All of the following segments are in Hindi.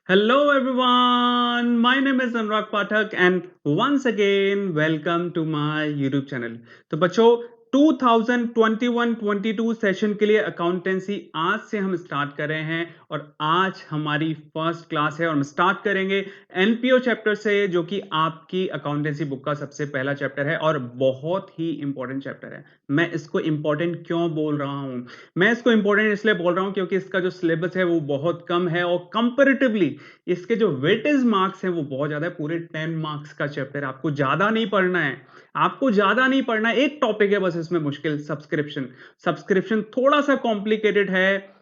Hello everyone, my name is Anurag Pathak and once again welcome to my YouTube channel। तो बच्चों 2021-22 सेशन के लिए अकाउंटेंसी आज से हम स्टार्ट कर रहे हैं और आज हमारी फर्स्ट क्लास है और हम स्टार्ट करेंगे एनपीओ चैप्टर से जो कि आपकी अकाउंटेंसी बुक का सबसे पहला चैप्टर है और बहुत ही इंपॉर्टेंट चैप्टर है। मैं इसको इंपॉर्टेंट क्यों बोल रहा हूं? मैं इसको इंपॉर्टेंट इसलिए बोल रहा हूं क्योंकि इसका जो सिलेबस है वो बहुत कम है और कंपैरेटिवली इसके जो वेटेज मार्क्स हैं वो बहुत ज्यादा है। पूरे 10 मार्क्स का चैप्टर है। आपको ज्यादा नहीं पढ़ना है, आपको ज्यादा नहीं पढ़ना है। एक टॉपिक है बस इसमें मुश्किल, सब्सक्रिप्शन। सब्सक्रिप्शन थोड़ा सा कॉम्प्लिकेटेड है,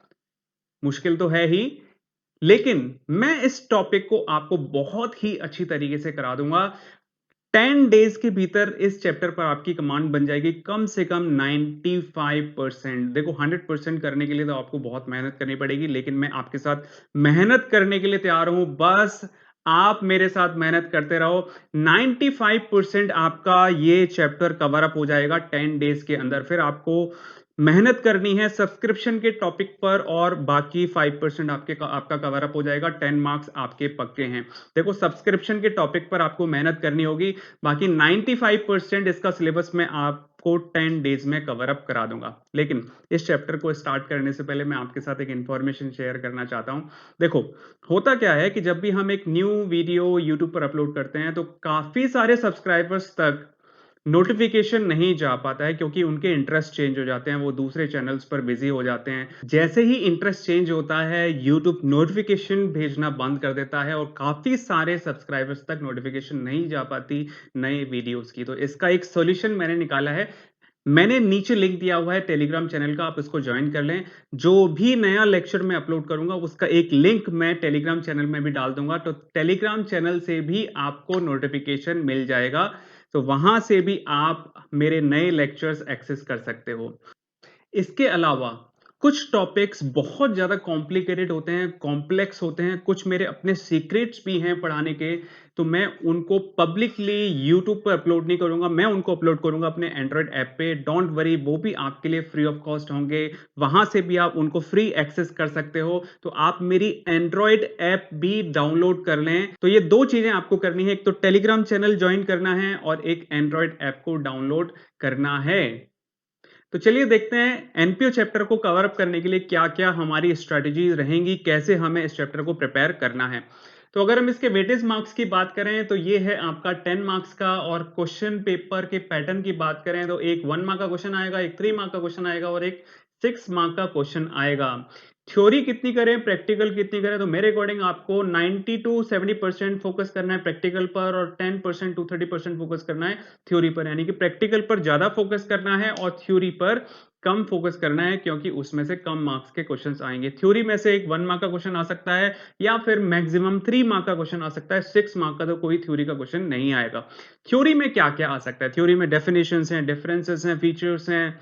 मुश्किल तो है ही, लेकिन मैं इस टॉपिक को आपको बहुत ही अच्छी तरीके से करा दूंगा। 10 डेज के भीतर इस चैप्टर पर आपकी कमांड बन जाएगी कम से कम 95%। देखो 100% करने के लिए तो आपको बहुत मेहनत करनी पड़ेगी, लेकिन मैं आपके साथ मेहनत करने के लिए तैयार हूं। बस आप मेरे साथ मेहनत करते रहो। 95% आपका ये चैप्टर कवर अप हो जाएगा 10 डेज के अंदर। फिर आपको मेहनत करनी है सब्सक्रिप्शन के टॉपिक पर और बाकी 5% आपका कवर अप हो जाएगा। 10 मार्क्स आपके पक्के हैं। देखो सब्सक्रिप्शन के टॉपिक पर आपको मेहनत करनी होगी, बाकी 95% इसका सिलेबस मैं आपको 10 डेज में कवर अप करा दूंगा। लेकिन इस चैप्टर को स्टार्ट करने से पहले मैं आपके साथ एक इंफॉर्मेशन शेयर करना चाहता हूं। देखो होता क्या है कि जब भी हम एक न्यू वीडियो यूट्यूब पर अपलोड करते हैं तो काफी सारे सब्सक्राइबर्स तक नोटिफिकेशन नहीं जा पाता है क्योंकि उनके इंटरेस्ट चेंज हो जाते हैं, वो दूसरे चैनल्स पर बिजी हो जाते हैं। जैसे ही इंटरेस्ट चेंज होता है यूट्यूब नोटिफिकेशन भेजना बंद कर देता है और काफी सारे सब्सक्राइबर्स तक नोटिफिकेशन नहीं जा पाती नए वीडियोस की। तो इसका एक सॉल्यूशन मैंने निकाला है। मैंने नीचे लिंक दिया हुआ है टेलीग्राम चैनल का, आप इसको ज्वाइन कर लें। जो भी नया लेक्चर मैं अपलोड करूंगा उसका एक लिंक मैं टेलीग्राम चैनल में भी डाल दूंगा, तो टेलीग्राम चैनल से भी आपको नोटिफिकेशन मिल जाएगा। तो वहां से भी आप मेरे नए लेक्चर्स एक्सेस कर सकते हो। इसके अलावा कुछ टॉपिक्स बहुत ज़्यादा कॉम्प्लिकेटेड होते हैं, कॉम्प्लेक्स होते हैं, कुछ मेरे अपने सीक्रेट्स भी हैं पढ़ाने के, तो मैं उनको पब्लिकली यूट्यूब पर अपलोड नहीं करूंगा, मैं उनको अपलोड करूंगा अपने एंड्रॉयड ऐप पे। डोंट वरी, वो भी आपके लिए फ्री ऑफ कॉस्ट होंगे। वहां से भी आप उनको फ्री एक्सेस कर सकते हो। तो आप मेरी एंड्रॉयड ऐप भी डाउनलोड कर लें। तो ये दो चीजें आपको करनी है, एक तो टेलीग्राम चैनल ज्वाइन करना है और एक एंड्रॉयड ऐप को डाउनलोड करना है। तो चलिए देखते हैं एनपीओ चैप्टर को कवर अप करने के लिए क्या क्या हमारी स्ट्रेटजीज रहेंगी, कैसे हमें इस चैप्टर को प्रिपेयर करना है। तो अगर हम इसके वेटेज मार्क्स की बात करें तो ये है आपका 10 मार्क्स का, और क्वेश्चन पेपर के पैटर्न की बात करें तो एक 1 मार्क का क्वेश्चन आएगा, एक 3 मार्क का क्वेश्चन आएगा और एक 6 मार्क का क्वेश्चन आएगा। थ्योरी कितनी करें, प्रैक्टिकल कितनी करें, तो मेरे अकॉर्डिंग आपको 90 टू 70% फोकस करना है प्रैक्टिकल पर और 10% टू 30% फोकस करना है थ्योरी पर। यानी कि प्रैक्टिकल पर ज्यादा फोकस करना है और थ्योरी पर कम फोकस करना है, क्योंकि उसमें से कम मार्क्स के क्वेश्चंस आएंगे। थ्योरी में से एक 1 मार्क का क्वेश्चन आ सकता है या फिर मैक्सिमम 3 मार्क का क्वेश्चन आ सकता है। 6 मार्क का तो कोई थ्योरी का क्वेश्चन नहीं आएगा। थ्योरी में क्या क्या आ सकता है? थ्योरी में डेफिनेशंस हैं, डिफरेंसेस हैं, फीचर्स हैं,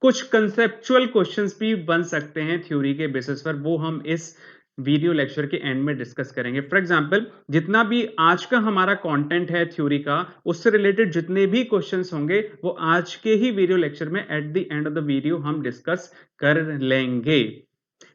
कुछ कंसेप्चुअल क्वेश्चंस भी बन सकते हैं थ्योरी के बेसिस पर, वो हम इस वीडियो लेक्चर के एंड में डिस्कस करेंगे। फॉर एग्जांपल जितना भी आज का हमारा कंटेंट है थ्योरी का, उससे रिलेटेड जितने भी क्वेश्चंस होंगे वो आज के ही वीडियो लेक्चर में at the end of the video हम डिस्कस कर लेंगे।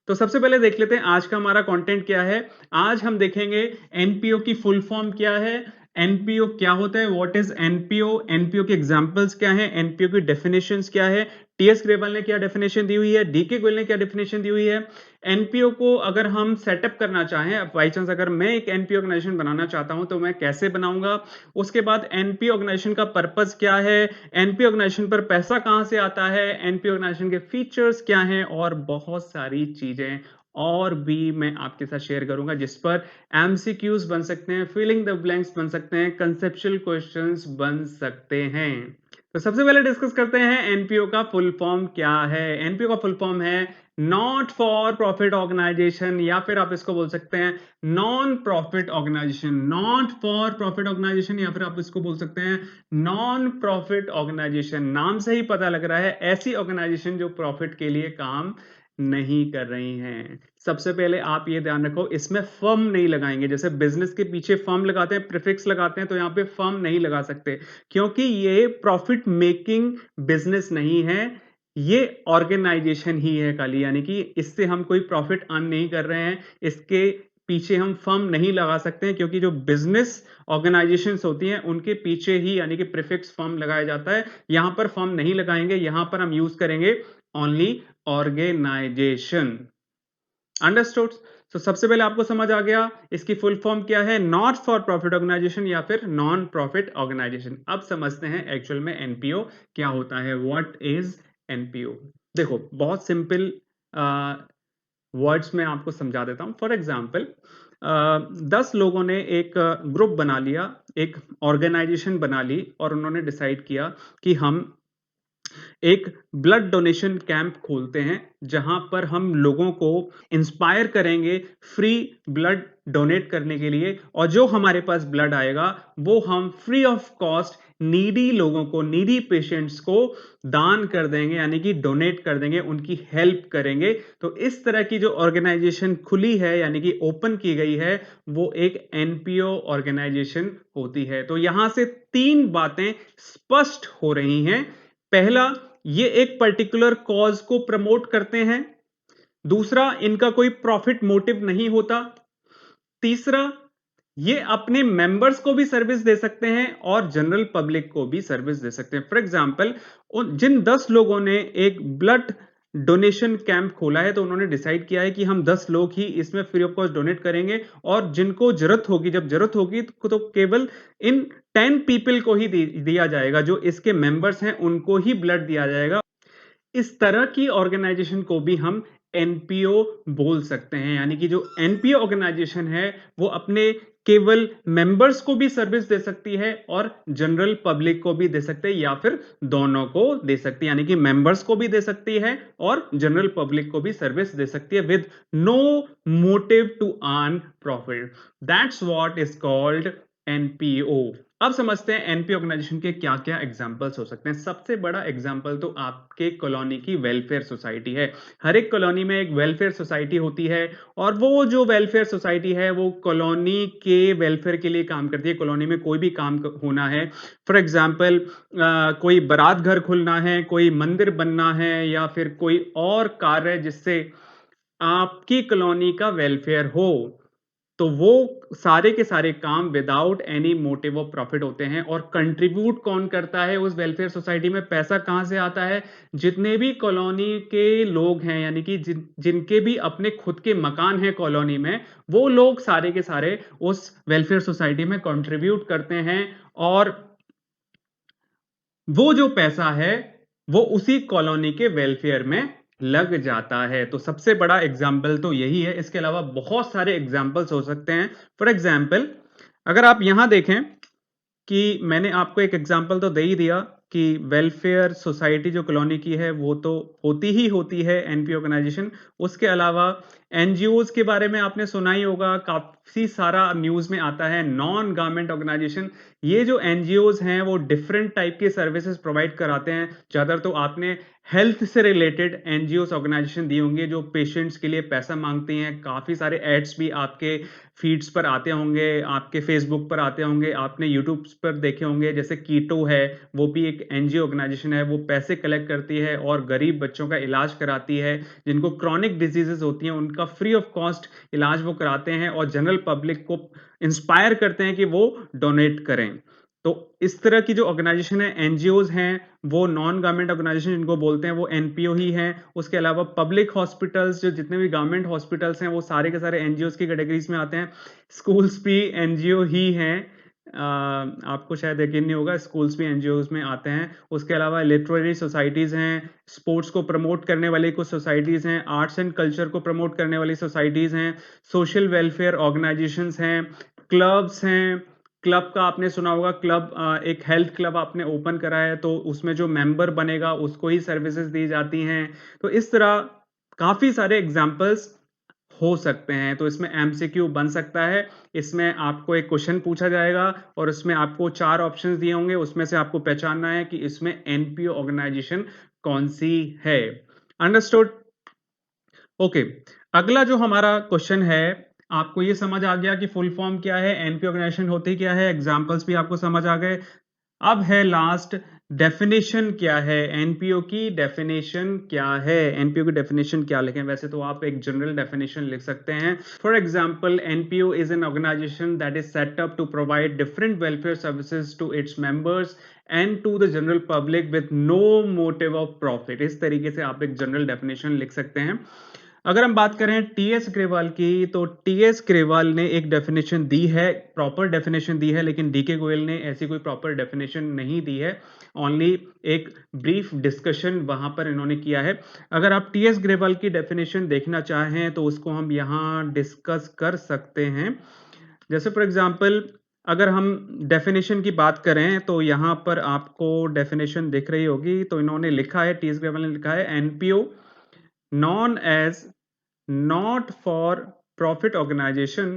तो सबसे पहले देख लेते हैं आज का हमारा कंटेंट क्या है। आज हम देखेंगे एनपीओ की फुल फॉर्म क्या है, एनपीओ क्या होता है, व्हाट इज एनपीओ, एनपीओ के एग्जांपल्स क्या है, एनपीओ की डेफिनेशंस क्या है, टीएस ग्रेवल ने क्या डेफिनेशन दी हुई है, डीके गोयल ने क्या डेफिनेशन दी हुई है। एनपीओ को अगर हम सेटअप करना चाहें, बाई चांस अगर मैं एक एनपीओ ऑर्गेनाइजेशन बनाना चाहता हूं तो मैं कैसे बनाऊंगा। उसके बाद एनपीओ ऑर्गेनाइजेशन का पर्पस क्या है, एनपीओ ऑर्गेनाइजेशन पर पैसा कहां से आता है, एनपीओ ऑर्गेनाइजेशन के फीचर्स क्या हैं, और बहुत सारी चीजें और भी मैं आपके साथ शेयर करूंगा, जिस पर एमसीक्यूज बन सकते हैं, फिलिंग द ब्लैंक्स बन सकते हैं, कंसेप्चुअल क्वेश्चंस बन सकते हैं। तो सबसे पहले डिस्कस करते हैं एनपीओ का फुल फॉर्म क्या है। एनपीओ का फुल फॉर्म है नॉट फॉर प्रॉफिट ऑर्गेनाइजेशन, या फिर आप इसको बोल सकते हैं non profit organisation. Not for profit organisation या फिर आप इसको बोल सकते हैं नॉन प्रॉफिट ऑर्गेनाइजेशन। नाम से ही पता लग रहा है ऐसी ऑर्गेनाइजेशन जो प्रॉफिट के लिए काम नहीं कर रही हैं। सबसे पहले आप ये ध्यान रखो, इसमें फर्म नहीं लगाएंगे। जैसे बिजनेस के पीछे फर्म लगाते हैं, प्रीफिक्स लगाते हैं, तो यहाँ पे फर्म नहीं लगा सकते क्योंकि ये प्रॉफिट मेकिंग बिजनेस नहीं है, ये ऑर्गेनाइजेशन ही है खाली। यानी कि इससे हम कोई प्रॉफिट अर्न नहीं कर रहे हैं, इसके पीछे हम फर्म नहीं लगा सकते हैं, क्योंकि जो बिजनेस ऑर्गेनाइजेशंस होती हैं उनके पीछे ही यानी कि प्रीफिक्स फर्म लगाया जाता है। यहां पर फर्म नहीं लगाएंगे, यहां पर हम यूज करेंगे ओनली ऑर्गेनाइजेशन। अंडरस्टूड? तो सबसे पहले आपको समझ आ गया इसकी फुल फॉर्म क्या है, नॉट फॉर प्रॉफिट ऑर्गेनाइजेशन या फिर नॉन प्रॉफिट ऑर्गेनाइजेशन। अब समझते हैं एक्चुअल में एनपीओ क्या होता है, व्हाट इज एनपीओ। देखो बहुत सिंपल वर्ड्स में आपको समझा देता हूं। फॉर एग्जाम्पल 10 लोगों ने एक ग्रुप बना लिया, एक ऑर्गेनाइजेशन बना ली और उन्होंने डिसाइड किया कि हम एक ब्लड डोनेशन कैंप खोलते हैं जहां पर हम लोगों को इंस्पायर करेंगे फ्री ब्लड डोनेट करने के लिए, और जो हमारे पास ब्लड आएगा वो हम फ्री ऑफ कॉस्ट नीडी लोगों को, नीडी पेशेंट्स को दान कर देंगे, यानी कि डोनेट कर देंगे, उनकी हेल्प करेंगे। तो इस तरह की जो ऑर्गेनाइजेशन खुली है यानी कि ओपन की गई है वो एक एनपीओ ऑर्गेनाइजेशन होती है। तो यहां से 3 बातें स्पष्ट हो रही हैं। पहला, ये एक पर्टिकुलर कॉज को प्रमोट करते हैं। दूसरा, इनका कोई प्रॉफिट मोटिव नहीं होता। तीसरा, ये अपने मेंबर्स को भी सर्विस दे सकते हैं और जनरल पब्लिक को भी सर्विस दे सकते हैं। फॉर एग्जांपल, जिन 10 लोगों ने एक ब्लड डोनेशन कैंप खोला है तो उन्होंने डिसाइड किया है कि हम 10 लोग ही इसमें फ्री ऑफ कॉस्ट डोनेट करेंगे, और जिनको जरूरत होगी, जब जरूरत होगी तो केवल इन 10 पीपल को ही दिया जाएगा, जो इसके मेंबर्स हैं उनको ही ब्लड दिया जाएगा। इस तरह की ऑर्गेनाइजेशन को भी हम एनपीओ बोल सकते हैं। यानी कि जो एनपीओ ऑर्गेनाइजेशन है वो अपने केवल मेंबर्स को भी सर्विस दे सकती है और जनरल पब्लिक को भी दे सकते हैं, या फिर दोनों को दे सकती है। यानी कि मेंबर्स को भी दे सकती है और जनरल पब्लिक को भी सर्विस दे सकती है with no motive to earn profit. That's what is called NPO. अब समझते हैं एनपीओ ऑर्गेनाइजेशन के क्या क्या एग्जांपल्स हो सकते हैं। सबसे बड़ा एग्जांपल तो आपके कॉलोनी की वेलफेयर सोसाइटी है। हर एक कॉलोनी में एक वेलफेयर सोसाइटी होती है, और वो जो वेलफेयर सोसाइटी है वो कॉलोनी के वेलफेयर के लिए काम करती है। कॉलोनी में कोई भी काम होना है, फॉर एग्जाम्पल कोई बारात घर खुलना है, कोई मंदिर बनना है, या फिर कोई और कार्य जिससे आपकी कॉलोनी का वेलफेयर हो, तो वो सारे के सारे काम without any motive of profit होते हैं। और कंट्रीब्यूट कौन करता है उस वेलफेयर सोसाइटी में, पैसा कहां से आता है, जितने भी कॉलोनी के लोग हैं, यानी कि जिनके भी अपने खुद के मकान हैं कॉलोनी में, वो लोग सारे के सारे उस वेलफेयर सोसाइटी में कंट्रीब्यूट करते हैं, और वो जो पैसा है वो उसी कॉलोनी के वेलफेयर में लग जाता है। तो सबसे बड़ा एग्जाम्पल तो यही है। इसके अलावा बहुत सारे एग्जाम्पल्स हो सकते हैं। फॉर एग्जाम्पल, अगर आप यहां देखें कि मैंने आपको एक एग्जाम्पल तो दे ही दिया कि वेलफेयर सोसाइटी जो कॉलोनी की है वो तो होती है एनपीओ ऑर्गेनाइजेशन। उसके अलावा एनजीओज के बारे में आपने सुना ही होगा, काफी सारा न्यूज में आता है, नॉन गवर्नमेंट ऑर्गेनाइजेशन। ये जो एनजीओज हैं वो डिफरेंट टाइप के सर्विसेज प्रोवाइड कराते हैं। ज्यादातर तो आपने हेल्थ से रिलेटेड एनजीओ ऑर्गेनाइजेशन दी होंगी जो पेशेंट्स के लिए पैसा मांगती हैं। काफी सारे एड्स भी आपके फीड्स पर आते होंगे, आपके फेसबुक पर आते होंगे, आपने यूट्यूब पर देखे होंगे। जैसे कीटो है, वो भी एक एनजीओ ऑर्गेनाइजेशन है, वो पैसे कलेक्ट करती है और गरीब बच्चों का इलाज कराती है। जिनको क्रॉनिक डिजीजेस होती हैं उनका फ्री ऑफ कॉस्ट इलाज वो कराते हैं, और जनरल पब्लिक को इंस्पायर करते हैं कि वो डोनेट करें। तो इस तरह की जो ऑर्गेनाइजेशन है, एनजीओज हैं, वो नॉन गवर्नमेंट ऑर्गेनाइजेशन जिनको बोलते हैं वो एनपीओ ही हैं। उसके अलावा पब्लिक हॉस्पिटल्स, जो जितने भी गवर्नमेंट हॉस्पिटल्स हैं वो सारे के सारे एनजीओज की कैटेगरीज में आते हैं। स्कूल्स भी एनजीओ ही हैं। आपको शायद यकीन नहीं होगा, स्कूल्स भी एनजीओज में आते हैं। उसके अलावा लिटरेरी सोसाइटीज हैं, स्पोर्ट्स को प्रमोट करने वाली कुछ सोसाइटीज हैं, आर्ट्स एंड कल्चर को प्रमोट करने वाली सोसाइटीज हैं, सोशल वेलफेयर ऑर्गेनाइजेशंस हैं, क्लब्स हैं। क्लब का आपने सुना होगा, क्लब एक हेल्थ क्लब आपने ओपन करा है तो उसमें जो मेंबर बनेगा उसको ही सर्विसेज दी जाती हैं। तो इस तरह काफी सारे एग्जांपल्स हो सकते हैं। तो इसमें एमसीक्यू बन सकता है। इसमें आपको एक क्वेश्चन पूछा जाएगा और उसमें आपको 4 ऑप्शंस दिए होंगे, उसमें से आपको पहचानना है कि इसमें एनपीओ ऑर्गेनाइजेशन कौन सी है। अंडरस्टूड? ओके, अगला जो हमारा क्वेश्चन है, आपको ये समझ आ गया कि फुल फॉर्म क्या है, एनपीओ ऑर्गेनाइजेशन होती क्या है, एग्जांपल्स भी आपको समझ आ गए। अब है लास्ट, डेफिनेशन क्या है, एनपीओ की डेफिनेशन क्या है, एनपीओ की डेफिनेशन क्या लिखें? वैसे तो आप एक जनरल डेफिनेशन लिख सकते हैं। For example, NPO is an organisation that is set up to provide different welfare services to its members and to the general public with no motive of profit. इस तरीके से आप एक जनरल डेफिनेशन लिख सकते हैं। अगर हम बात करें टीएस ग्रेवाल की, तो टीएस ग्रेवाल ने एक डेफिनेशन दी है, प्रॉपर डेफिनेशन दी है, लेकिन डीके गोयल ने ऐसी कोई प्रॉपर डेफिनेशन नहीं दी है, ओनली एक ब्रीफ डिस्कशन वहां पर इन्होंने किया है। अगर आप टीएस ग्रेवाल की डेफिनेशन देखना चाहें तो उसको हम यहां डिस्कस कर सकते हैं। जैसे फॉर एग्जांपल, अगर हम डेफिनेशन की बात करें तो यहां पर आपको डेफिनेशन दिख रही होगी। तो इन्होंने लिखा है, टीएस ग्रेवाल ने लिखा है, NPO non as not for profit organization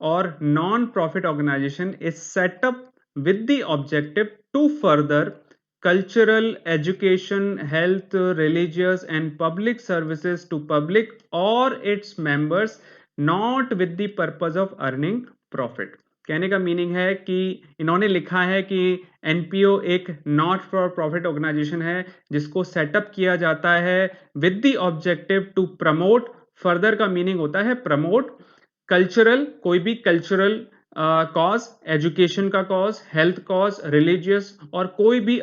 or non-profit organization is set up with the objective to further cultural, education, health, religious and public services to public or its members, not with the purpose of earning profit। कहने का मीनिंग है कि इन्होंने लिखा है कि एनपीओ एक नॉट फॉर प्रॉफिट ऑर्गेनाइजेशन है जिसको सेटअप किया जाता है with the objective to promote, further का मीनिंग होता है प्रमोट कल्चरल, कोई भी कल्चरल कॉज, एजुकेशन का कॉज, हेल्थ कॉज, रिलीजियस और कोई भी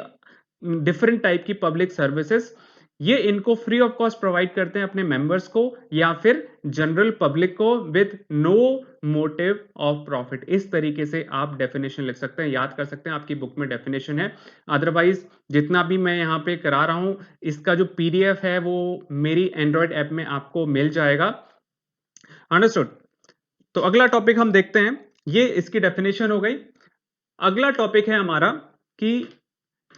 डिफरेंट टाइप की पब्लिक सर्विसेज, ये इनको फ्री ऑफ कॉस्ट प्रोवाइड करते हैं अपने मेंबर्स को या फिर जनरल पब्लिक को with no motive of profit. इस तरीके से आप डेफिनेशन लिख सकते हैं, याद कर सकते हैं, आपकी बुक में डेफिनेशन है। अदरवाइज जितना भी मैं यहाँ पे करा रहा हूं, इसका जो पीडीएफ है वो मेरी एंड्रॉयड ऐप में आपको मिल जाएगा। अंडरस्टूड? तो अगला टॉपिक हम देखते हैं, ये इसकी डेफिनेशन हो गई। अगला टॉपिक है हमारा कि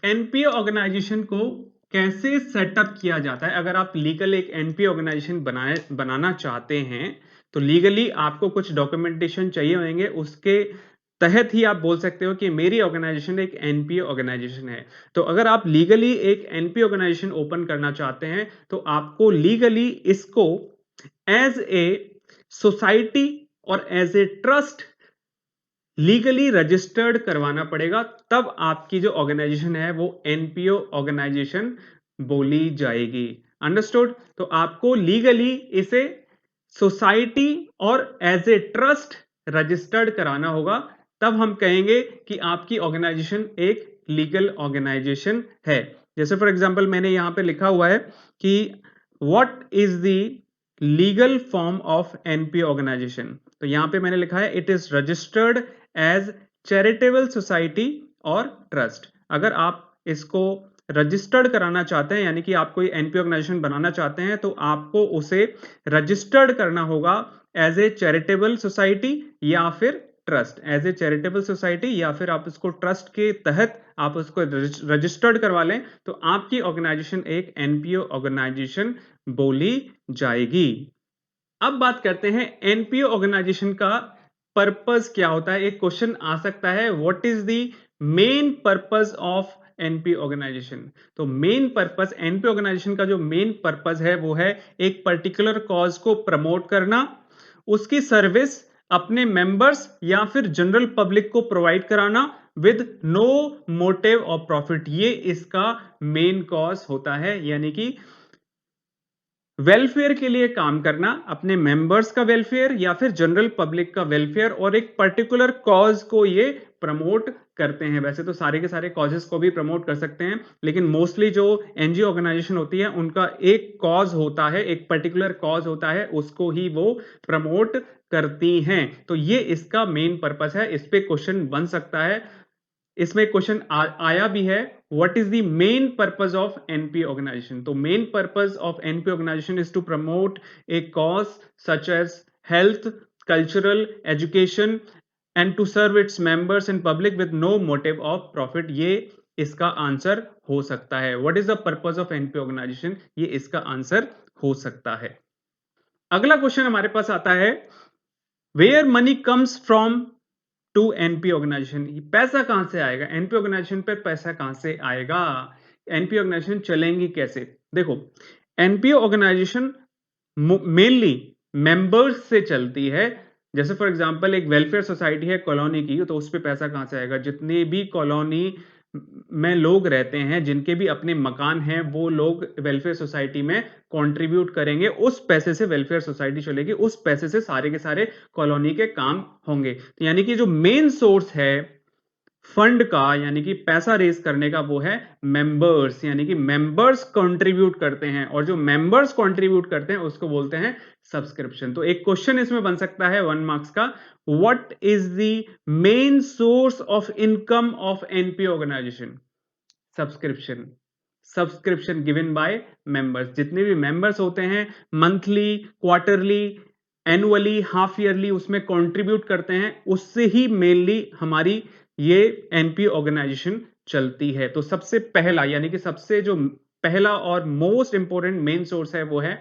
एनपीओ ऑर्गेनाइजेशन को कैसे सेटअप किया जाता है। अगर आप लीगल एक एनपीओ ऑर्गेनाइजेशन बनाना चाहते हैं तो लीगली आपको कुछ डॉक्यूमेंटेशन चाहिए होंगे, उसके तहत ही आप बोल सकते हो कि मेरी ऑर्गेनाइजेशन एक एनपीओ ऑर्गेनाइजेशन है। तो अगर आप लीगली एक एनपीओ ऑर्गेनाइजेशन ओपन करना चाहते हैं तो आपको लीगली इसको एज ए सोसाइटी और as a trust legally registered करवाना पड़ेगा, तब आपकी जो ऑर्गेनाइजेशन है वो एनपीओ ऑर्गेनाइजेशन बोली जाएगी। अंडरस्टूड? तो आपको लीगली इसे सोसाइटी और एज ए ट्रस्ट रजिस्टर्ड कराना होगा, तब हम कहेंगे कि आपकी ऑर्गेनाइजेशन एक लीगल ऑर्गेनाइजेशन है। जैसे फॉर एग्जांपल मैंने यहां पे लिखा हुआ है कि what is the legal form of NPO organisation. तो यहां पे मैंने लिखा है it is registered as charitable society और ट्रस्ट। अगर आप इसको रजिस्टर्ड कराना चाहते हैं, यानी कि आप कोई एनपीओ ऑर्गेनाइजेशन बनाना चाहते हैं, तो आपको उसे रजिस्टर्ड करना होगा एज ए चैरिटेबल सोसाइटी या फिर trust. As a charitable society या फिर आप इसको ट्रस्ट के तहत आप उसको रजिस्टर्ड करवा लें, तो आपकी ऑर्गेनाइजेशन एक एनपीओ ऑर्गेनाइजेशन बोली जाएगी। अब बात करते हैं एनपीओ ऑर्गेनाइजेशन का पर्पस क्या होता है। एक क्वेश्चन आ सकता है, what is the main purpose of NPO organisation. तो मेन पर्पस, एनपीओ ऑर्गेनाइजेशन का जो मेन पर्पस है वो है एक पर्टिकुलर कॉज को प्रमोट करना, उसकी सर्विस अपने मेंबर्स या फिर जनरल पब्लिक को प्रोवाइड कराना with no motive of profit. ये इसका मेन कॉज होता है, यानी कि वेलफेयर के लिए काम करना, अपने मेंबर्स का वेलफेयर या फिर जनरल पब्लिक का वेलफेयर, और एक पर्टिकुलर कॉज को ये प्रमोट करते हैं। वैसे तो सारे के सारे कॉजेस को भी प्रमोट कर सकते हैं, लेकिन मोस्टली जो एनजीओ ऑर्गेनाइजेशन होती है उनका एक कॉज होता है, एक पर्टिकुलर कॉज होता है, उसको ही वो प्रमोट करती हैं। तो ये इसका मेन पर्पस है। इस पे क्वेश्चन बन सकता है। इसमें क्वेश्चन आया भी है, what is the main purpose of NPO organisation. तो main purpose of NPO organisation is to promote a cause such as health, cultural, education and to serve its members and public with no motive of profit. ये इसका आंसर हो सकता है। What is the purpose of NPO organisation, ये इसका आंसर हो सकता है। अगला क्वेश्चन हमारे पास आता है, where money comes from to NP organisation. पैसा कहां से आएगा, एनपी ऑर्गेनाइजेशन पर पैसा कहां से आएगा, एनपी ऑर्गेनाइजेशन चलेंगी कैसे। देखो, एनपीओ ऑर्गेनाइजेशन मेनली मेंबर्स से चलती है। जैसे फॉर एग्जांपल एक वेलफेयर सोसाइटी है कॉलोनी की, तो उस पे पैसा कहाँ से आएगा? जितने भी कॉलोनी में लोग रहते हैं, जिनके भी अपने मकान हैं, वो लोग वेलफेयर सोसाइटी में कंट्रीब्यूट करेंगे, उस पैसे से वेलफेयर सोसाइटी चलेगी, उस पैसे से सारे के सारे कॉलोनी के काम होंगे। तो यानी कि जो मेन सोर्स है फंड का, यानी कि पैसा रेज करने का, वो है मेंबर्स, यानी कि मेंबर्स कंट्रीब्यूट करते हैं, और जो मेंबर्स कंट्रीब्यूट करते हैं उसको बोलते हैं सब्सक्रिप्शन। तो एक क्वेश्चन इसमें बन सकता है 1 मार्क्स का, what is the main source of income of NPO organisation? Subscription. Subscription given by members. जितने भी मेंबर्स होते हैं monthly, quarterly, annually, half yearly उसमें कंट्रीब्यूट करते हैं, उससे ही मेनली हमारी ये एनपीओ ऑर्गेनाइजेशन चलती है। तो सबसे पहला, यानी कि सबसे जो पहला और मोस्ट इंपॉर्टेंट मेन सोर्स है वो है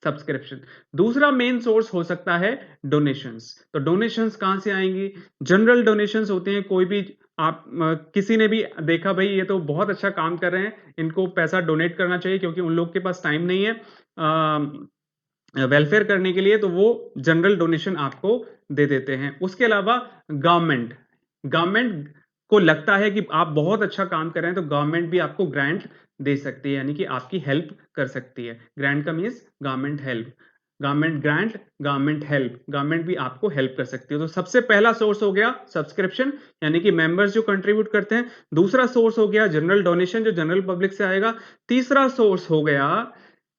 सब्सक्रिप्शन। दूसरा मेन सोर्स हो सकता है डोनेशंस। तो डोनेशंस कहां से आएंगी? जनरल डोनेशंस होते हैं, कोई भी आप किसी ने भी देखा भाई ये तो बहुत अच्छा काम कर रहे हैं, इनको पैसा डोनेट करना चाहिए, क्योंकि उन लोग के पास टाइम नहीं है वेलफेयर करने के लिए, तो वो जनरल डोनेशन आपको दे देते हैं। उसके अलावा गवर्नमेंट गवर्नमेंट को लगता है कि आप बहुत अच्छा काम कर रहे हैं, तो गवर्नमेंट भी आपको ग्रांट दे सकती है, यानी कि आपकी हेल्प कर सकती है। ग्रांट का means government help, government grant, government help, government भी आपको हेल्प कर सकती है। तो सबसे पहला सोर्स हो गया सब्सक्रिप्शन, यानी कि मेंबर्स जो कंट्रीब्यूट करते हैं। दूसरा सोर्स हो गया जनरल डोनेशन, जो जनरल पब्लिक से आएगा। तीसरा सोर्स हो गया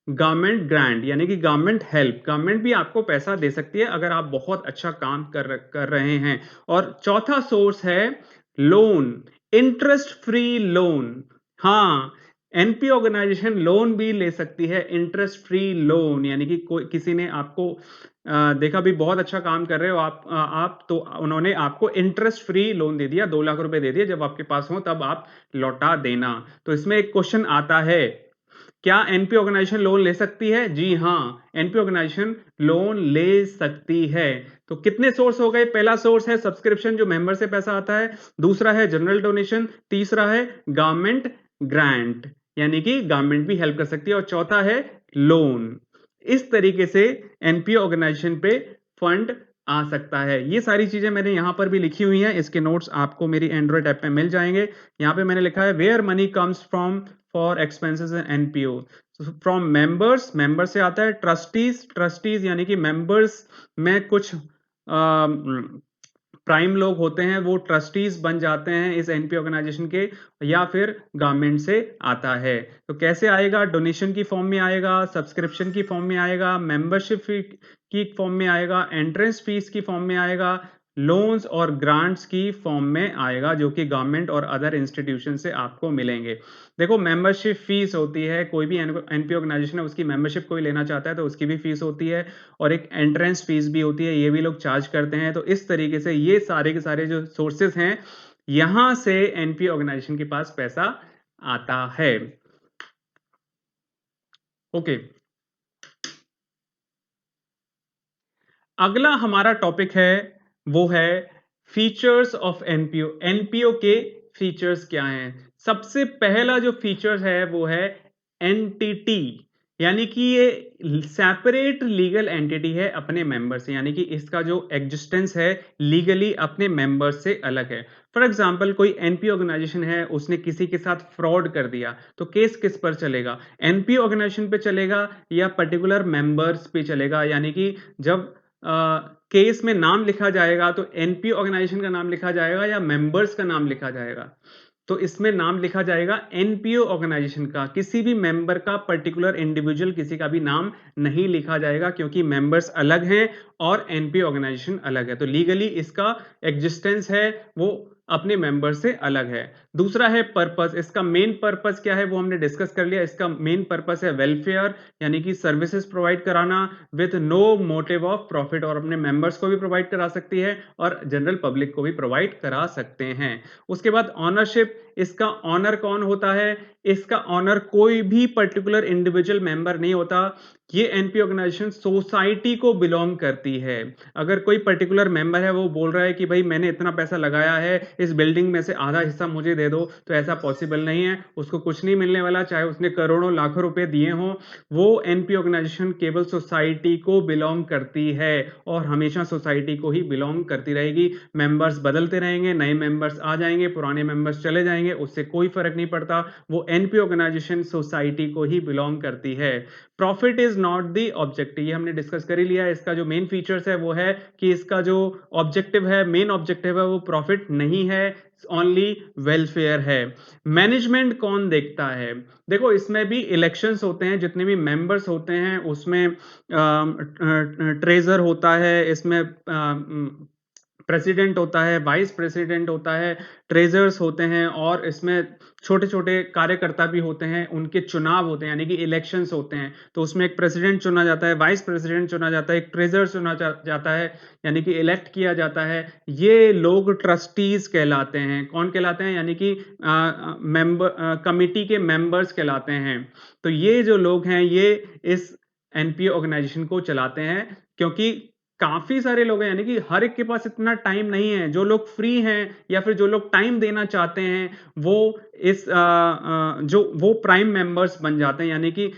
गवर्नमेंट ग्रांट, यानी कि गवर्नमेंट हेल्प, गवर्नमेंट भी आपको पैसा दे सकती है अगर आप बहुत अच्छा काम कर रहे हैं। और चौथा सोर्स है लोन, इंटरेस्ट फ्री लोन। हाँ, एनपी ऑर्गेनाइजेशन लोन भी ले सकती है, इंटरेस्ट फ्री लोन, यानी कि कोई किसी ने आपको देखा भी बहुत अच्छा काम कर रहे हो आप, तो उन्होंने आपको इंटरेस्ट फ्री लोन दे दिया, 2 लाख रुपए दे दिए, जब आपके पास हो तब आप लौटा देना। तो इसमें एक क्वेश्चन आता है, क्या एनपी ऑर्गेनाइजेशन लोन ले सकती है? जी हाँ, एनपी ऑर्गेनाइजेशन लोन ले सकती है। तो कितने सोर्स हो गए? पहला सोर्स है सब्सक्रिप्शन, जो मेंबर से पैसा आता है। दूसरा है जनरल डोनेशन। तीसरा है गवर्नमेंट ग्रांट, यानी कि गवर्नमेंट भी हेल्प कर सकती है। और चौथा है लोन। इस तरीके से एनपीओ ऑर्गेनाइजेशन पे फंड आ सकता है। ये सारी चीजें मैंने यहां पर भी लिखी हुई हैं, इसके नोट्स आपको मेरी एंड्रॉइड ऐप में मिल जाएंगे। यहाँ पे मैंने लिखा है where money comes from for expenses in NPO, from members, member से आता है। ट्रस्टीज, ट्रस्टीज यानी कि मेंबर्स में कुछ प्राइम लोग होते हैं, वो ट्रस्टीज बन जाते हैं इस एनपी ऑर्गेनाइजेशन के, या फिर गवर्नमेंट से आता है। तो कैसे आएगा? डोनेशन की फॉर्म में आएगा, सब्सक्रिप्शन की फॉर्म में आएगा, मेंबरशिप फी की फॉर्म में आएगा, एंट्रेंस फीस की फॉर्म में आएगा, लोन्स और ग्रांट्स की फॉर्म में आएगा, जो कि गवर्नमेंट और अदर इंस्टीट्यूशन से आपको मिलेंगे। देखो, मेंबरशिप फीस होती है, कोई भी एनपी ऑर्गेनाइजेशन है उसकी मेंबरशिप कोई लेना चाहता है तो उसकी भी फीस होती है, और एक एंट्रेंस फीस भी होती है, ये भी लोग चार्ज करते हैं। तो इस तरीके से ये सारे के सारे जो सोर्सेस हैं, यहां से एनपी ऑर्गेनाइजेशन के पास पैसा आता है। ओके, अगला हमारा टॉपिक है, वो है फीचर्स ऑफ एनपीओ। एनपीओ के फीचर्स क्या हैं? सबसे पहला जो फीचर है वो है एंटिटी, यानी कि ये सेपरेट लीगल एंटिटी है अपने मेंबर से, यानी कि इसका जो एग्जिस्टेंस है लीगली अपने मेंबर से अलग है। फॉर एग्जांपल, कोई एनपीओ ऑर्गेनाइजेशन है, उसने किसी के साथ फ्रॉड कर दिया, तो केस किस पर चलेगा? एनपीओ ऑर्गेनाइजेशन पे चलेगा या पर्टिकुलर मेंबर्स पे चलेगा? यानी कि जब केस में नाम लिखा जाएगा तो एनपीओ ऑर्गेनाइजेशन का नाम लिखा जाएगा या मेंबर्स का नाम लिखा जाएगा? तो इसमें नाम लिखा जाएगा एनपीओ ऑर्गेनाइजेशन का, किसी भी मेंबर का, पर्टिकुलर इंडिविजुअल किसी का भी नाम नहीं लिखा जाएगा, क्योंकि मेंबर्स अलग हैं और एनपीओ ऑर्गेनाइजेशन अलग है। तो लीगली इसका एग्जिस्टेंस है वो अपने मेंबर से अलग है। दूसरा है पर्पस। इसका मेन पर्पस क्या है वो हमने डिस्कस कर लिया। इसका मेन पर्पस है वेलफेयर, यानी कि सर्विसेज प्रोवाइड कराना with no motive of profit, और अपने मेंबर्स को भी प्रोवाइड करा सकती है और जनरल पब्लिक को भी प्रोवाइड करा सकते हैं। उसके बाद ऑनरशिप। इसका ऑनर कौन होता है? इसका ऑनर कोई भी पर्टिकुलर इंडिविजुअल मेंबर नहीं होता। ये एनपीओ ऑर्गेनाइजेशन सोसाइटी को बिलोंग करती है। अगर कोई पर्टिकुलर मेंबर है वो बोल रहा है कि भाई मैंने इतना पैसा लगाया है, इस बिल्डिंग में से आधा हिस्सा मुझे दे दो, तो ऐसा पॉसिबल नहीं है। उसको कुछ नहीं मिलने वाला, चाहे उसने करोड़ों लाखों रुपए दिए हों। वो एनपीओ ऑर्गेनाइजेशन केवल सोसाइटी को बिलोंग करती है और हमेशा सोसाइटी को ही बिलोंग करती रहेगी। मेंबर्स बदलते रहेंगे, नए मेंबर्स आ जाएंगे, पुराने मेंबर्स चले जाएंगे, उससे कोई फर्क नहीं पड़ता। वो एनपीओ ऑर्गेनाइजेशन सोसाइटी को ही बिलोंग करती है। Profit is not the objective, ये हमने डिस्कस कर ही लिया है। इसका जो मेन फीचर्स है वो है कि इसका जो ऑब्जेक्टिव है, मेन ऑब्जेक्टिव है, वो प्रॉफिट नहीं है, ओनली वेलफेयर है। मैनेजमेंट कौन देखता है? देखो इसमें भी इलेक्शंस होते हैं, जितने भी मेंबर्स होते हैं उसमें ट्रेजर होता है, इसमें प्रेसिडेंट होता है, वाइस प्रेसिडेंट होता है, ट्रेजर्स होते हैं, और इसमें छोटे-छोटे कार्यकर्ता भी होते हैं, उनके चुनाव होते हैं, यानी कि इलेक्शंस होते हैं। तो उसमें एक प्रेसिडेंट चुना जाता है, वाइस प्रेसिडेंट चुना जाता है, एक ट्रेजर चुना जाता है, यानी कि इलेक्ट किया जाता है। ये लोग ट्रस्टीज कहलाते हैं। कौन कहलाते हैं? यानी कि कमिटी के मेंबर्स कहलाते हैं। तो ये जो लोग हैं, ये इस एनपीओ ऑर्गेनाइजेशन को चलाते हैं, क्योंकि काफी सारे लोग हैं, यानी कि हर एक के पास इतना टाइम नहीं है। जो लोग फ्री हैं या फिर जो लोग टाइम देना चाहते हैं, वो इस जो वो प्राइम मेंबर्स बन जाते हैं, यानी कि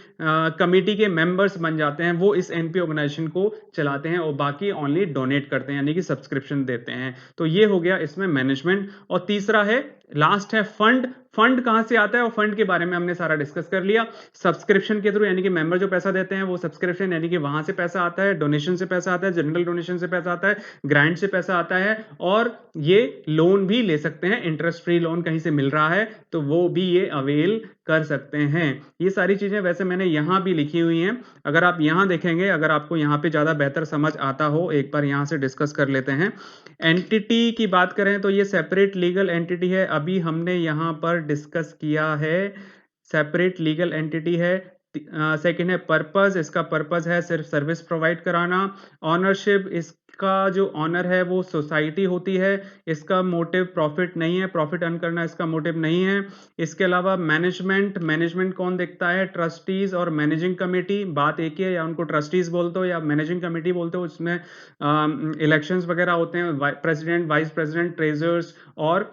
कमिटी के मेंबर्स बन जाते हैं। वो इस एनपी ऑर्गेनाइजेशन को चलाते हैं और बाकी ओनली डोनेट करते हैं, यानी कि सब्सक्रिप्शन देते हैं। तो ये हो गया इसमें मैनेजमेंट। और तीसरा है, लास्ट है फंड। फंड कहां से आता है और फंड के बारे में हमने सारा डिस्कस कर लिया। सब्सक्रिप्शन के थ्रू, यानी कि मेंबर जो पैसा देते हैं वो सब्सक्रिप्शन, यानी कि वहां से पैसा आता है, डोनेशन से पैसा आता है, जनरल डोनेशन से पैसा आता है, ग्रांट से पैसा आता है, और ये लोन भी ले सकते हैं। इंटरेस्ट फ्री लोन कहीं से मिल रहा है तो वो भी ये अवेल कर सकते हैं। ये सारी चीजें वैसे मैंने यहां भी लिखी हुई हैं। अगर आप यहां देखेंगे, अगर आपको यहां पे ज्यादा बेहतर समझ आता हो, एक बार यहां से डिस्कस कर लेते हैं। एंटिटी की बात करें तो ये सेपरेट लीगल एंटिटी है, अभी हमने यहां पर डिस्कस किया है। सेपरेट लीगल एंटिटी है। सेकंड है पर्पस, इसका पर्पस है सिर्फ सर्विस प्रोवाइड कराना। ऑनरशिप, इसका जो ऑनर है वो सोसाइटी होती है, इसका मोटिव प्रॉफिट नहीं है, प्रॉफिट अर्न करना इसका मोटिव नहीं है। इसके अलावा मैनेजमेंट, मैनेजमेंट कौन देखता है? ट्रस्टीज और मैनेजिंग कमेटी, बात एक ही है, या उनको ट्रस्टीज बोलते हो या मैनेजिंग कमेटी बोलते हो। उसमें इलेक्शंस वगैरह होते हैं, प्रेसिडेंट, वाइस प्रेसिडेंट, ट्रेजर्स और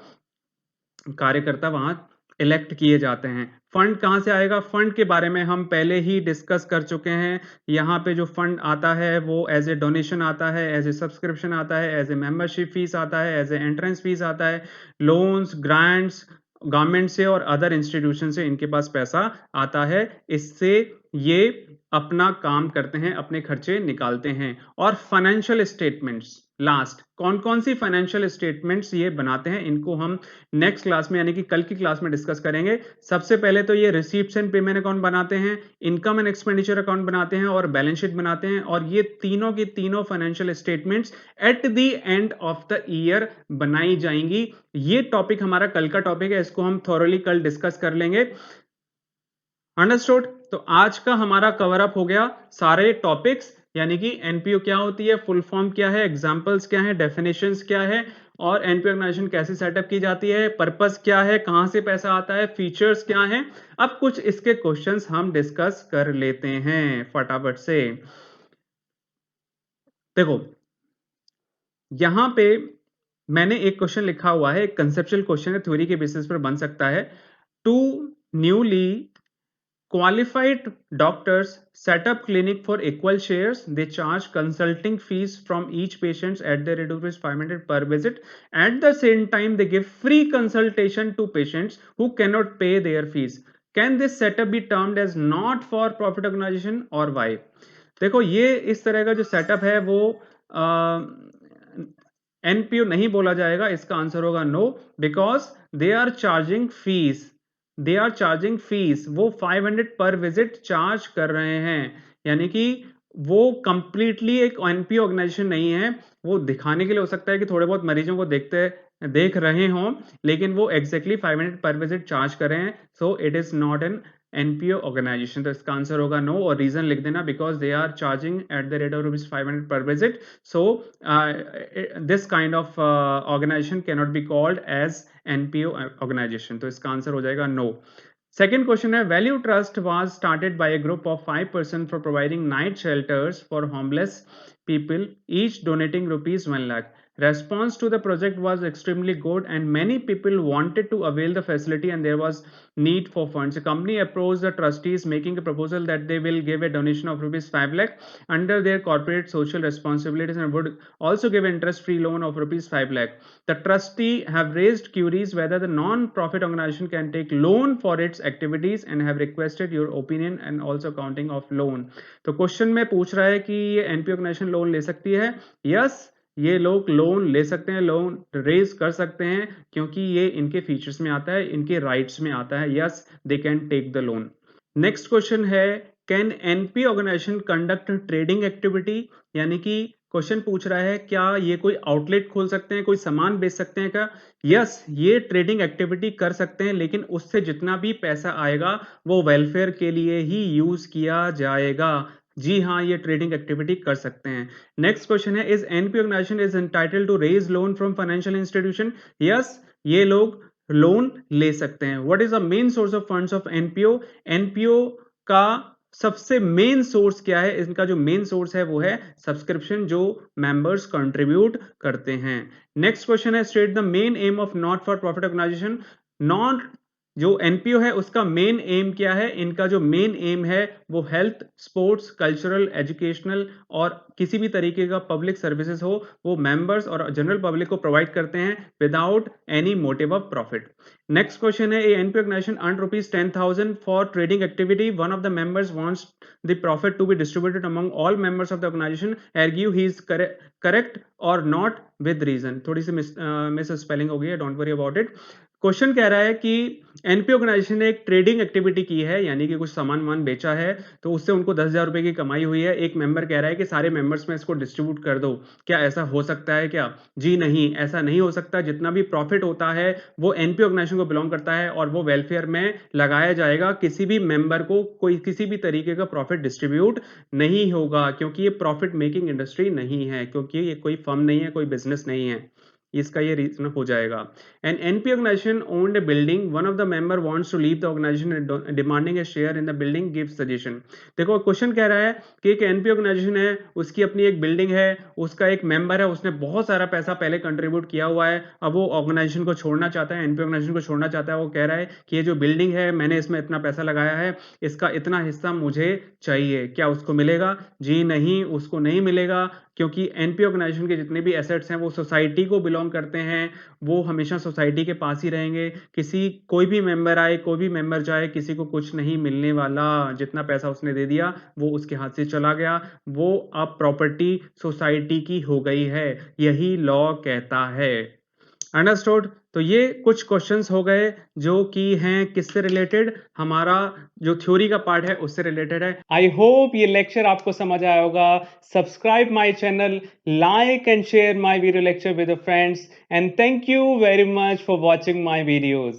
कार्यकर्ता वहां इलेक्ट किए जाते हैं। फंड कहां से आएगा? फंड के बारे में हम पहले ही डिस्कस कर चुके हैं। यहाँ पे जो फंड आता है वो एज ए डोनेशन आता है, एज ए सब्सक्रिप्शन आता है, एज ए मेंबरशिप फीस आता है, एज ए एंट्रेंस फीस आता है, लोन्स, ग्रांट्स, गवर्नमेंट से और अदर इंस्टीट्यूशन से इनके पास पैसा आता है। इससे ये अपना काम करते हैं, अपने खर्चे निकालते हैं। और फाइनेंशियल स्टेटमेंट्स, लास्ट कौन कौन सी फाइनेंशियल स्टेटमेंट्स ये बनाते हैं, इनको हम नेक्स्ट क्लास में, यानी कि कल की क्लास में डिस्कस करेंगे। सबसे पहले तो ये रिसीप्ट्स एंड पेमेंट अकाउंट बनाते हैं, इनकम एंड एक्सपेंडिचर अकाउंट बनाते हैं और बैलेंस शीट बनाते हैं। और ये तीनों की तीनों financial statements at the end of the year बनाई जाएंगी। ये टॉपिक हमारा कल का टॉपिक है, इसको हम थॉरली कल डिस्कस कर लेंगे। अंडरस्टूड? तो आज का हमारा कवर अप हो गया सारे टॉपिक्स, यानी कि एनपीओ क्या होती है, फुल फॉर्म क्या है, एग्जांपल्स क्या है, डेफिनेशंस क्या है, और एनपीओ ऑर्गेनाइजेशन कैसे सेटअप की जाती है, पर्पस क्या है, कहां से पैसा आता है, फीचर्स क्या है। अब कुछ इसके क्वेश्चंस हम डिस्कस कर लेते हैं फटाफट से। देखो यहां पे मैंने एक क्वेश्चन लिखा हुआ है, एक कंसेप्चुअल क्वेश्चन है, थ्योरी के बेसिस पर बन सकता है। Two newly qualified doctors set up clinic for equal shares. They charge consulting fees from each patient at the rate of ₹500 per visit. At the same time, they give free consultation to patients who cannot pay their fees. Can this setup be termed as not for profit organization or why? देखो ये इस तरह का जो सेटअप है वो एनपीओ नहीं बोला जाएगा। इसका आंसर होगा no, because they are charging fees. They are charging fees, वो 500 पर विजिट चार्ज कर रहे हैं, यानी कि वो कंप्लीटली एक एनपीओ ऑर्गेनाइजेशन नहीं है। वो दिखाने के लिए हो सकता है कि थोड़े बहुत मरीजों को देख रहे हों, लेकिन वो एग्जैक्टली 500 पर विजिट चार्ज कर रहे हैं। So it is not an NPO organisation. तो इसका आंसर होगा नो, और रीजन लिख देना, because they are charging at the rate of ₹500 पर visit. So this kind of organization cannot be called as NPO organization। तो इसका आंसर हो जाएगा नो। Second question है Value Trust was started by a group of 5 persons for providing night shelters for homeless people, each donating rupees 1 lakh. Response to the project was extremely good and many people wanted to avail the facility and there was need for funds. The company approached the trustees making a proposal that they will give a donation of rupees 5 lakh under their corporate social responsibilities and would also give interest free loan of rupees 5 lakh. The trustee have raised queries whether the non-profit organization can take loan for its activities and have requested your opinion and also counting of loan. तो क्वेश्चन में पूछ रहा है कि ये एनपीओ ऑर्गेनाइजेशन लोन ले सकती है. यस, ये लोग लोन ले सकते हैं, लोन रेज कर सकते हैं क्योंकि ये इनके फीचर्स में आता है, इनके राइट्स में आता है. Yes, they can take the loan. Next question है can NP organisation conduct trading activity, यानी कि क्वेश्चन पूछ रहा है क्या ये कोई आउटलेट खोल सकते हैं, कोई सामान बेच सकते हैं क्या. यस, ये ट्रेडिंग एक्टिविटी कर सकते हैं लेकिन उससे जितना भी पैसा आएगा वो वेलफेयर के लिए ही यूज किया जाएगा. जी हाँ, ये ट्रेडिंग एक्टिविटी कर सकते हैं. नेक्स्ट क्वेश्चन है is NP organisation is entitled to raise loan from financial institution. Yes, ये लोग लोन ले सकते हैं. What is the main source of funds of NPO. NPO का सबसे मेन सोर्स क्या है. इनका जो मेन सोर्स है वो है सब्सक्रिप्शन जो मेंबर्स कंट्रीब्यूट करते हैं. नेक्स्ट क्वेश्चन है state the main aim of not for profit organisation. Non जो एनपीओ है उसका मेन एम क्या है. इनका जो मेन एम है वो हेल्थ, स्पोर्ट्स, कल्चरल, एजुकेशनल और किसी भी तरीके का पब्लिक सर्विसेज हो वो मेंबर्स और जनरल पब्लिक को प्रोवाइड करते हैं without any motive of profit. Next question है NPO organisation earn rupees 10,000 for trading activity. One of the members wants the profit to be distributed among all members of the organisation. Argue he is correct और नॉट विद रीजन. थोड़ी सी मिस स्पेलिंग हो गई है, don't worry about it. Question कह रहा है कि एनपीओ ऑर्गेनाइजेशन ने एक ट्रेडिंग एक्टिविटी की है, यानी कि कुछ सामान वामान बेचा है तो उससे उनको 10,000 रुपए की कमाई हुई है. एक मेंबर कह रहा है कि सारे मेंबर्स में इसको डिस्ट्रीब्यूट कर दो. क्या ऐसा हो सकता है क्या. जी नहीं, ऐसा नहीं हो सकता. जितना भी प्रॉफिट होता है वो एनपीओ ऑर्गेनाइजेशन को बिलोंग करता है और वो वेलफेयर में लगाया जाएगा. किसी भी मेंबर को कोई किसी भी तरीके का प्रॉफिट डिस्ट्रीब्यूट नहीं होगा क्योंकि ये प्रॉफिट मेकिंग इंडस्ट्री नहीं है, क्योंकि ये कोई फर्म नहीं है, कोई बिजनेस नहीं है. इसका ये रीजन हो जाएगा. An NP organisation owned a building. One of the member wants to leave the organisation demanding a share in the building. Give suggestion. देखो क्वेश्चन कह रहा है कि एक एनपी ऑर्गेनाइजेशन है, उसकी अपनी एक बिल्डिंग है, उसका एक मेंबर है, उसने बहुत सारा पैसा पहले कंट्रीब्यूट किया हुआ है. अब वो ऑर्गेनाइजेशन को छोड़ना चाहता है, एनपी ऑर्गेनाइजेशन को छोड़ना चाहता है. वो कह रहा है कि ये जो बिल्डिंग है मैंने इसमें इतना पैसा लगाया है, इसका इतना हिस्सा मुझे चाहिए. क्या उसको मिलेगा. जी नहीं, उसको नहीं मिलेगा क्योंकि एनपी ऑर्गेनाइजेशन के जितने भी एसेट्स हैं वो सोसाइटी को बिलोंग करते हैं. वो हमेशा सोसाइटी के पास ही रहेंगे. कोई भी मेंबर आए, कोई भी मेंबर जाए, किसी को कुछ नहीं मिलने वाला. जितना पैसा उसने दे दिया वो उसके हाथ से चला गया. वो अब प्रॉपर्टी सोसाइटी की हो गई है. यही लॉ कहता है. अंडरस्टूड. तो ये कुछ क्वेश्चंस हो गए जो कि हैं किससे रिलेटेड, हमारा जो थ्योरी का पार्ट है उससे रिलेटेड है. आई होप ये लेक्चर आपको समझ आया होगा. Subscribe my channel, like and share my video lecture with friends and thank you very much for watching my videos.